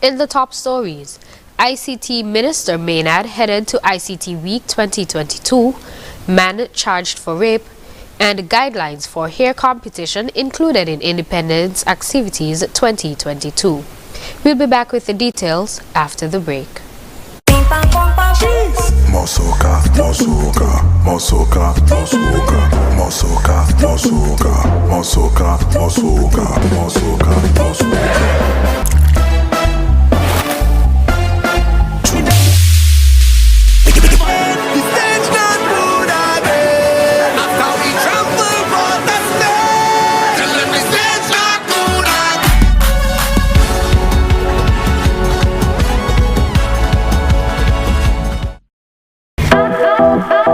In the top stories, ICT Minister Maynard headed to ICT Week 2022, man charged for rape, and guidelines for hair competition included in Independence Activities 2022. We'll be back with the details after the break. Mosoka, Mosoka, Mosoka, Mosoka, Mosoka, Mosoka, Mosoka, Mosoka, Mosoka, Mosoka.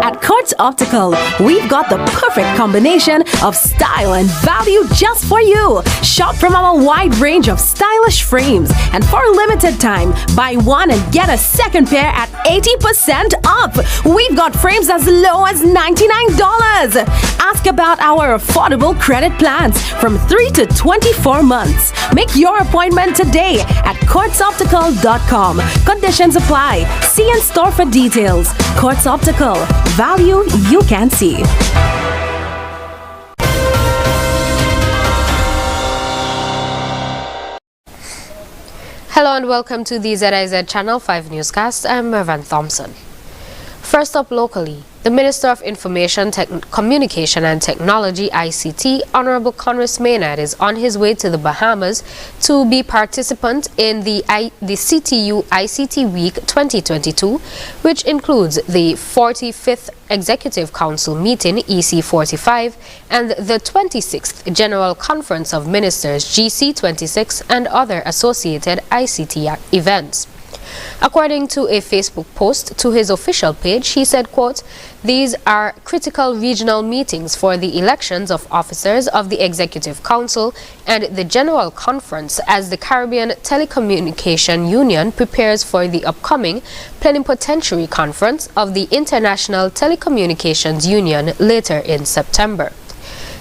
At Courts Optical, we've got the perfect combination of style and value just for you. Shop from our wide range of stylish frames, and for a limited time, buy one and get a second pair at 80% off. We've got frames as low as $99. Ask about our affordable credit plans from 3 to 24 months. Make your appointment today at courtsoptical.com. Conditions apply. See in store for details. Courts Optical. Value you can see. Hello and welcome to the ZIZ Channel 5 newscast. I'm Mervan Thompson. First up locally, the Minister of Information, Communication and Technology, ICT, Honorable Congress Maynard, is on his way to the Bahamas to be participant in the CTU ICT Week 2022, which includes the 45th Executive Council meeting, EC45, and the 26th General Conference of Ministers, GC26, and other associated ICT events. According to a Facebook post to his official page, he said, quote, "These are critical regional meetings for the elections of officers of the Executive Council and the General Conference as the Caribbean Telecommunication Union prepares for the upcoming Plenipotentiary Conference of the International Telecommunications Union later in September."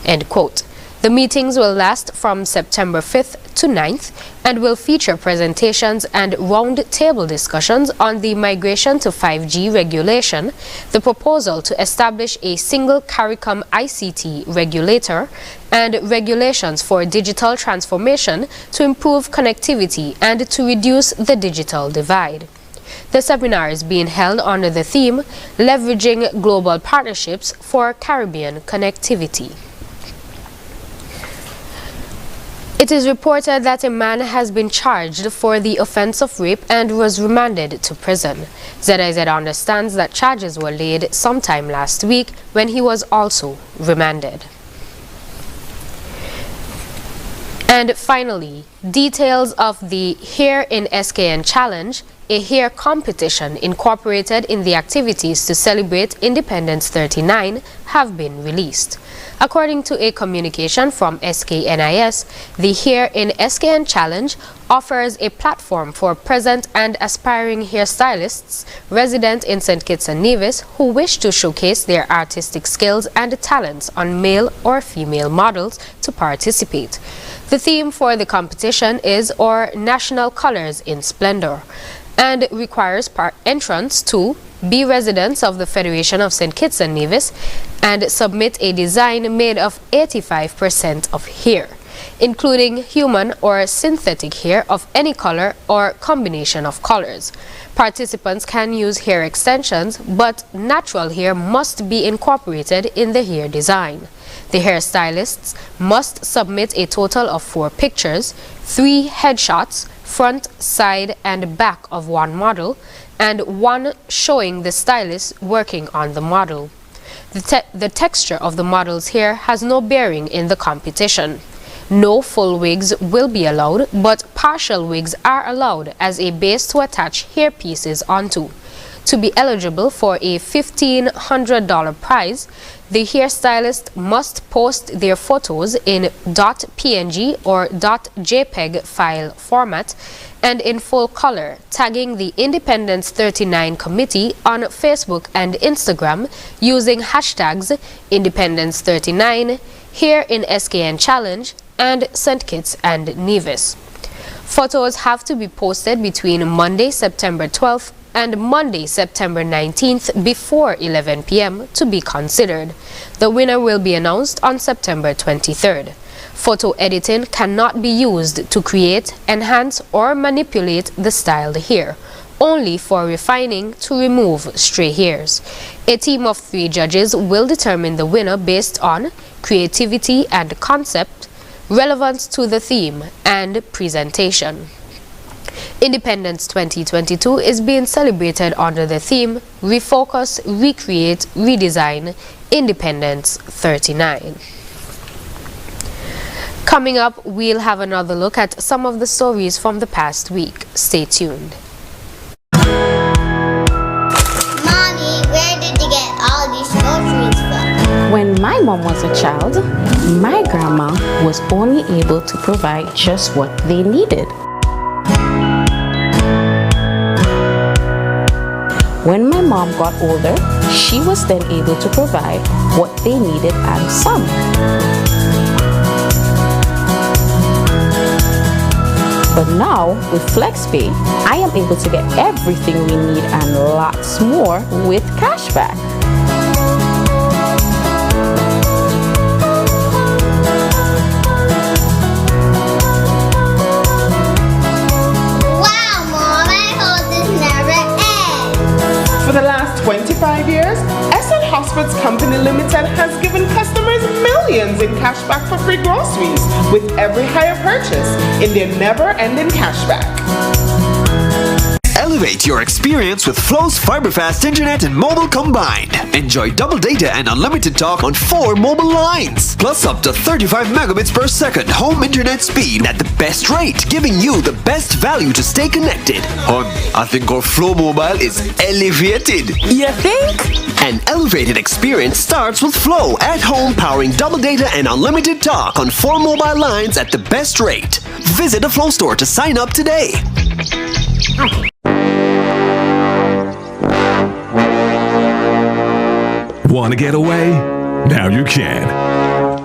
End quote. The meetings will last from September 5th to 9th and will feature presentations and round-table discussions on the migration to 5G regulation, the proposal to establish a single CARICOM ICT regulator, and regulations for digital transformation to improve connectivity and to reduce the digital divide. The seminar is being held under the theme, Leveraging Global Partnerships for Caribbean Connectivity. It is reported that a man has been charged for the offense of rape and was remanded to prison. ZIZ understands that charges were laid sometime last week when he was also remanded. And finally, details of the Hair in SKN Challenge, a hair competition incorporated in the activities to celebrate Independence 39, have been released. According to a communication from SKNIS, the Hair in SKN Challenge offers a platform for present and aspiring hairstylists resident in St. Kitts and Nevis who wish to showcase their artistic skills and talents on male or female models to participate. The theme for the competition is Our National Colors in Splendor, and requires entrants to be residents of the Federation of St. Kitts and Nevis and submit a design made of 85% of hair, including human or synthetic hair of any color or combination of colors. Participants can use hair extensions, but natural hair must be incorporated in the hair design. The hairstylists must submit a total of 4 pictures, 3 headshots, front, side, and back of one model, and 1 showing the stylist working on the model. The texture of the model's hair has no bearing in the competition. No full wigs will be allowed, but partial wigs are allowed as a base to attach hair pieces onto. To be eligible for a $1,500 prize, the hairstylist must post their photos in .png or .jpeg file format and in full color, tagging the Independence 39 Committee on Facebook and Instagram using hashtags Independence 39, Hair in SKN Challenge, and St. Kitts and Nevis. Photos have to be posted between Monday, September 12th and Monday, September 19th before 11 p.m. to be considered. The winner will be announced on September 23rd. Photo editing cannot be used to create, enhance, or manipulate the styled hair, only for refining to remove stray hairs. A team of 3 judges will determine the winner based on creativity and concept, relevance to the theme, and presentation. Independence 2022 is being celebrated under the theme Refocus, Recreate, Redesign, Independence 39. Coming up, we'll have another look at some of the stories from the past week. Stay tuned. Mommy, where did you get all these groceries from? When my mom was a child, my grandma was only able to provide just what they needed. When my mom got older, she was then able to provide what they needed and some. But now, with FlexPay, I am able to get everything we need and lots more with cashback. Wow, Mom, I hope this never ends. For the last 25 years, SN Hospital's Company Limited has given customers millions in cashback for free groceries with every hire purchase in their never-ending cashback. Elevate your experience with Flow's fiber-fast internet and mobile combined. Enjoy double data and unlimited talk on 4 mobile lines, plus up to 35 megabits per second home internet speed at the best rate, giving you the best value to stay connected. I think our Flow mobile is elevated. You think? An elevated experience starts with Flow at home, powering double data and unlimited talk on 4 mobile lines at the best rate. Visit a Flow store to sign up today. Want to get away? Now you can.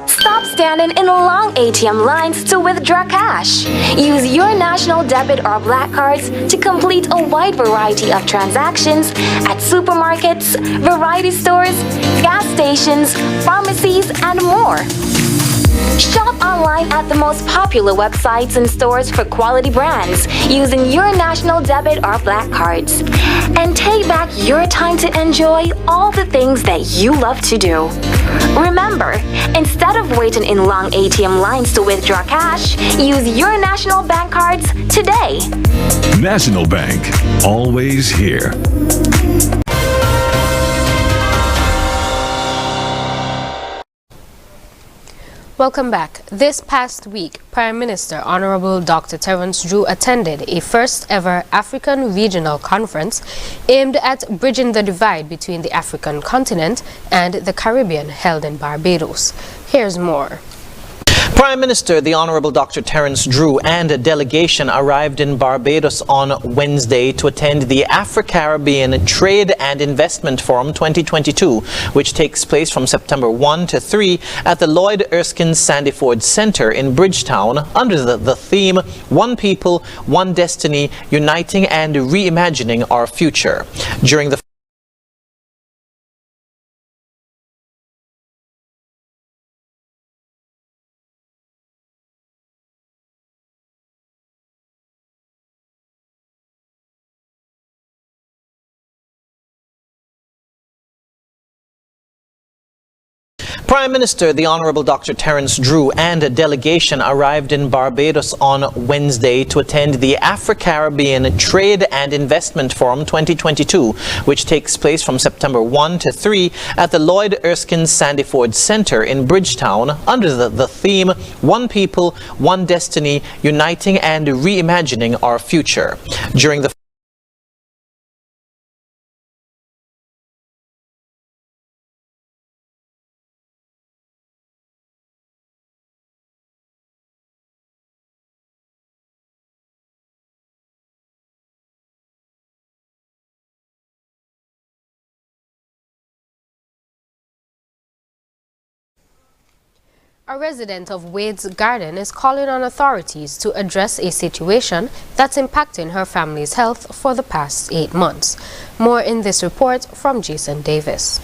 Stop standing in long ATM lines to withdraw cash. Use your national debit or black cards to complete a wide variety of transactions at supermarkets, variety stores, gas stations, pharmacies, and more. Shop online at the most popular websites and stores for quality brands using your national debit or black cards. And take back your time to enjoy all the things that you love to do. Remember, instead of waiting in long ATM lines to withdraw cash, use your national bank cards today. National Bank, always here. Welcome back. This past week, Prime Minister Honorable Dr. Terence Drew attended a first-ever African regional conference aimed at bridging the divide between the African continent and the Caribbean held in Barbados. Here's more. Prime Minister, the Honorable Dr. Terence Drew, and a delegation arrived in Barbados on Wednesday to attend the Afro-Caribbean Trade and Investment Forum 2022, which takes place from September 1 to 3 at the Lloyd Erskine Sandyford Center in Bridgetown under the theme, One People, One Destiny, Uniting and Reimagining Our Future. During the Prime Minister, the Honorable Dr. Terence Drew, and a delegation arrived in Barbados on Wednesday to attend the Afro-Caribbean Trade and Investment Forum 2022, which takes place from September 1 to 3 at the Lloyd Erskine Sandyford Center in Bridgetown under the theme, One People, One Destiny, Uniting and Reimagining Our Future. During the A resident of Wade's Garden is calling on authorities to address a situation that's impacting her family's health for the past 8 months. More in this report from Jason Davis.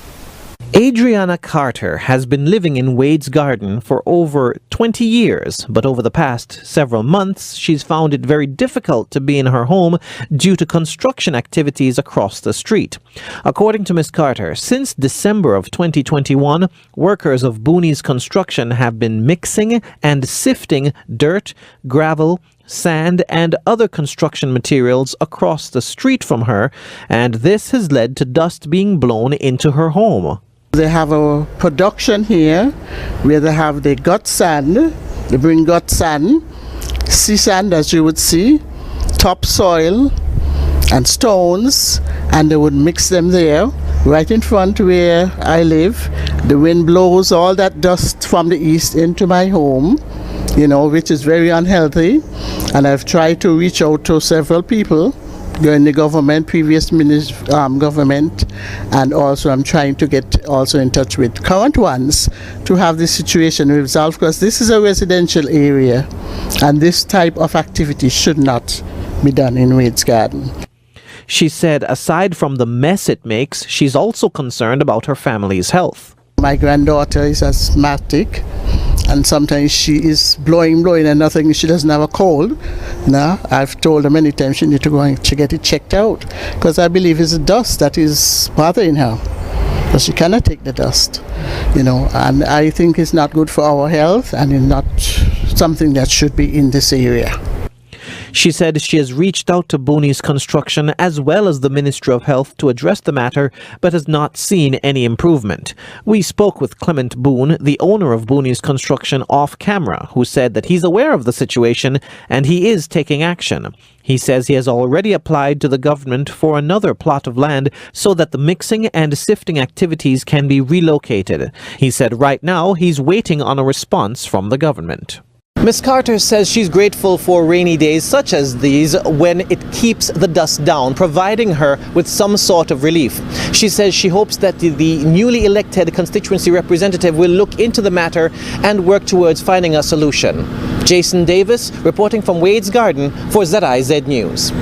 Adriana Carter has been living in Wade's Garden for over 20 years, but over the past several months, she's found it very difficult to be in her home due to construction activities across the street. According to Ms. Carter, since December of 2021, workers of Booney's Construction have been mixing and sifting dirt, gravel, sand and other construction materials across the street from her, and this has led to dust being blown into her home. They have a production here where they have the gut sand, they bring gut sand, sea sand as you would see, topsoil and stones, and they would mix them there right in front where I live. The wind blows all that dust from the east into my home, which is very unhealthy, and I've tried to reach out to several people in the government, previous government, and also I'm trying to get also in touch with current ones to have this situation resolved, because this is a residential area and this type of activity should not be done in Wade's Garden. She said aside from the mess it makes, she's also concerned about her family's health. My granddaughter is asthmatic, and sometimes she is blowing and nothing, she doesn't have a cold. Now, I've told her many times she needs to go and get it checked out, because I believe it's the dust that is bothering her, because she cannot take the dust, and I think it's not good for our health, and it's not something that should be in this area. She said she has reached out to Booney's Construction as well as the Ministry of Health to address the matter, but has not seen any improvement. We spoke with Clement Boone, the owner of Booney's Construction, off camera, who said that he's aware of the situation and he is taking action. He says he has already applied to the government for another plot of land so that the mixing and sifting activities can be relocated. He said right now he's waiting on a response from the government. Ms. Carter says she's grateful for rainy days such as these when it keeps the dust down, providing her with some sort of relief. She says she hopes that the newly elected constituency representative will look into the matter and work towards finding a solution. Jason Davis reporting from Wade's Garden for ZIZ News.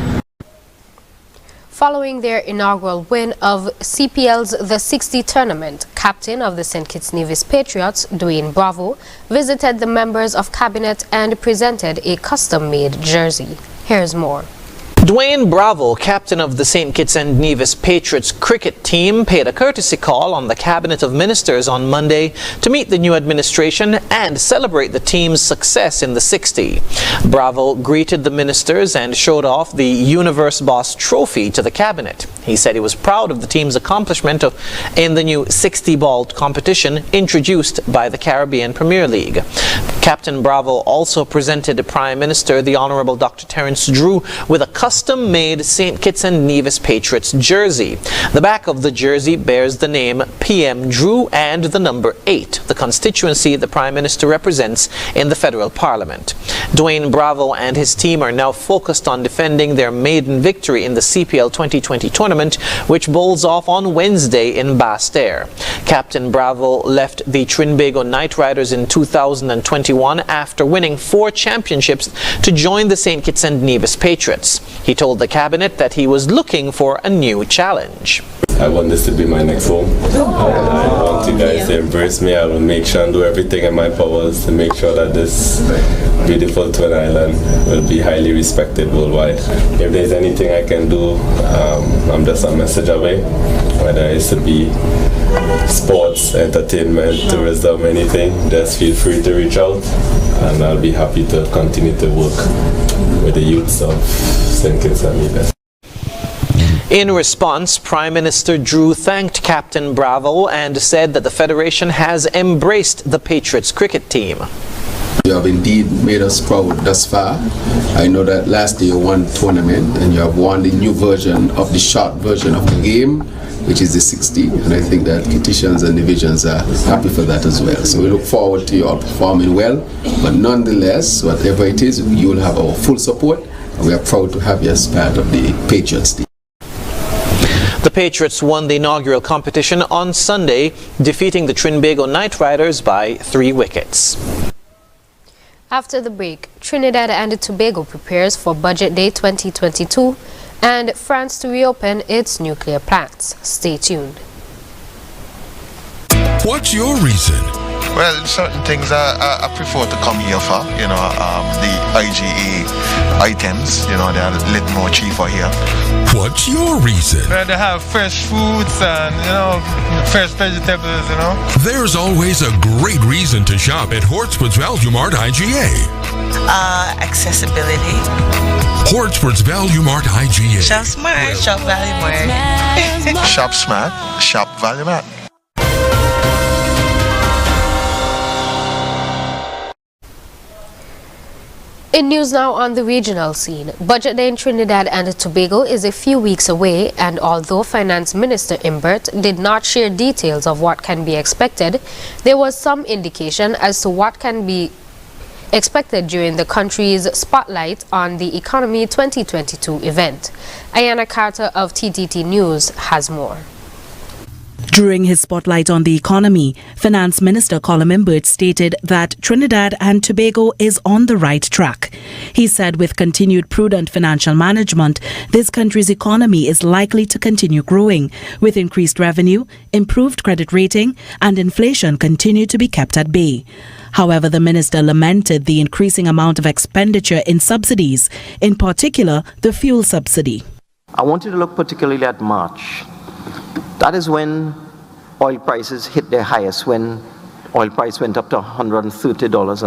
Following their inaugural win of CPL's The 60 tournament, captain of the St. Kitts Nevis Patriots, Dwayne Bravo, visited the members of cabinet and presented a custom-made jersey. Here's more. Dwayne Bravo, captain of the St. Kitts and Nevis Patriots cricket team, paid a courtesy call on the Cabinet of Ministers on Monday to meet the new administration and celebrate the team's success in the 60. Bravo greeted the ministers and showed off the Universe Boss trophy to the cabinet. He said he was proud of the team's accomplishment in the new 60-ball competition introduced by the Caribbean Premier League. Captain Bravo also presented the Prime Minister, the Honorable Dr. Terence Drew, with a custom-made St. Kitts and Nevis Patriots jersey. The back of the jersey bears the name PM Drew and the number 8, the constituency the Prime Minister represents in the federal parliament. Dwayne Bravo and his team are now focused on defending their maiden victory in the CPL 2020 tournament, which bowls off on Wednesday in Basse-Terre. Captain Bravo left the Trinbago Knight Riders in 2021 after winning 4 championships to join the St. Kitts and Nevis Patriots. He told the cabinet that he was looking for a new challenge. I want this to be my next home. I want you guys to embrace me. I will make sure and do everything in my powers to make sure that this beautiful Twin Island will be highly respected worldwide. If there's anything I can do, I'm just a message away, whether it's to be sports, entertainment, tourism, anything, just feel free to reach out and I'll be happy to continue to work with the youths of St. Kitts and Nevis. In response, Prime Minister Drew thanked Captain Bravo and said that the Federation has embraced the Patriots cricket team. You have indeed made us proud thus far. I know that last year you won the tournament and you have won the new version of the short version of the game, which is the 60, and I think that Kittitians and divisions are happy for that as well. So we look forward to you all performing well, but nonetheless, whatever it is, you will have our full support, and we are proud to have you as part of the Patriots team. The Patriots won the inaugural competition on Sunday, defeating the Trinbago Knight Riders by 3 wickets. After the break, Trinidad and Tobago prepares for Budget Day 2022 and France to reopen its nuclear plants. Stay tuned. What's your reason? Well, certain things I prefer to come here for, the IGA items, they're a little more cheaper here. What's your reason? Well, they have fresh fruits and, fresh vegetables, There's always a great reason to shop at Hortsport's Value Mart IGA. Accessibility. Hortsport's Value Mart IGA. Shop smart, shop Value Mart. Shop smart, shop Value Mart. In news now on the regional scene, Budget Day in Trinidad and Tobago is a few weeks away, and although Finance Minister Imbert did not share details of what can be expected, there was some indication as to what can be expected during the country's Spotlight on the Economy 2022 event. Ayana Carter of TTT News has more. During his spotlight on the economy, Finance Minister Colin Imbert stated that Trinidad and Tobago is on the right track. He said with continued prudent financial management, this country's economy is likely to continue growing, with increased revenue, improved credit rating, and inflation continue to be kept at bay. However, the minister lamented the increasing amount of expenditure in subsidies, in particular the fuel subsidy. I want you to look particularly at March. That is when oil prices hit their highest, when oil price went up to $130